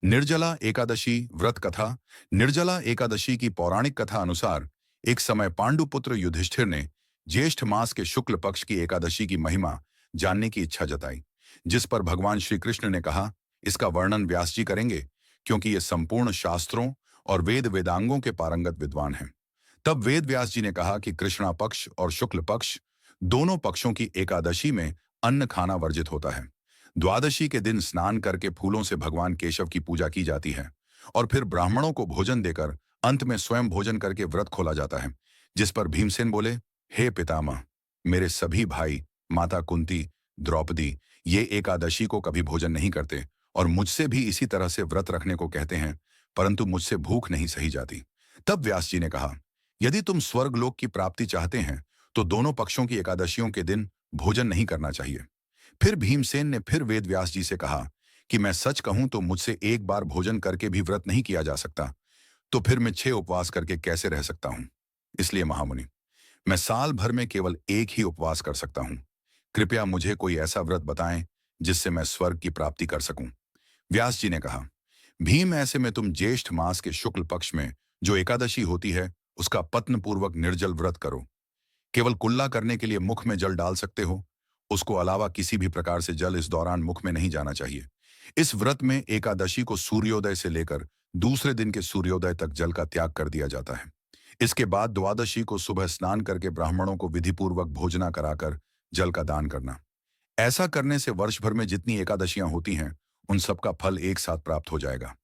निर्जला एकादशी व्रत कथा। निर्जला एकादशी की पौराणिक कथा अनुसार एक समय पांडुपुत्र युधिष्ठिर ने ज्येष्ठ मास के शुक्ल पक्ष की एकादशी की महिमा जानने की इच्छा जताई, जिस पर भगवान श्री कृष्ण ने कहा, इसका वर्णन व्यास जी करेंगे, क्योंकि ये संपूर्ण शास्त्रों और वेद वेदांगों के पारंगत विद्वान हैं। तब वेद व्यास जी ने कहा कि कृष्णा पक्ष और शुक्ल पक्ष दोनों पक्षों की एकादशी में अन्न खाना वर्जित होता है। द्वादशी के दिन स्नान करके फूलों से भगवान केशव की पूजा की जाती है और फिर ब्राह्मणों को भोजन देकर अंत में स्वयं भोजन करके व्रत खोला जाता है। जिस पर भीमसेन बोले, हे पितामह, मेरे सभी भाई, माता कुंती, द्रौपदी ये एकादशी को कभी भोजन नहीं करते और मुझसे भी इसी तरह से व्रत रखने को कहते हैं, परंतु मुझसे भूख नहीं सही जाती। तब व्यास जी ने कहा, यदि तुम स्वर्गलोक की प्राप्ति चाहते हैं तो दोनों पक्षों की एकादशियों के दिन भोजन नहीं करना चाहिए। फिर भीमसेन ने फिर वेद व्यास जी से कहा कि मैं सच कहूं तो मुझसे एक बार भोजन करके भी व्रत नहीं किया जा सकता, तो फिर मैं 6 उपवास करके कैसे रह सकता हूं। इसलिए महामुनि, मैं साल भर में केवल एक ही उपवास कर सकता हूं। कृपया मुझे कोई ऐसा व्रत बताएं जिससे मैं स्वर्ग की प्राप्ति कर सकूं। व्यास जी ने कहा, भीम, ऐसे में तुम ज्येष्ठ मास के शुक्ल पक्ष में जो एकादशी होती है उसका पत्न पूर्वक निर्जल व्रत करो। केवल कुल्ला करने के लिए मुख में जल डाल सकते हो, उसको अलावा किसी भी प्रकार से जल इस दौरान मुख में नहीं जाना चाहिए। इस व्रत में एकादशी को सूर्योदय से लेकर दूसरे दिन के सूर्योदय तक जल का त्याग कर दिया जाता है। इसके बाद द्वादशी को सुबह स्नान करके ब्राह्मणों को विधिपूर्वक भोजना कराकर जल का दान करना। ऐसा करने से वर्ष भर में जितनी एकादशियां होती हैं उन सबका फल एक साथ प्राप्त हो जाएगा।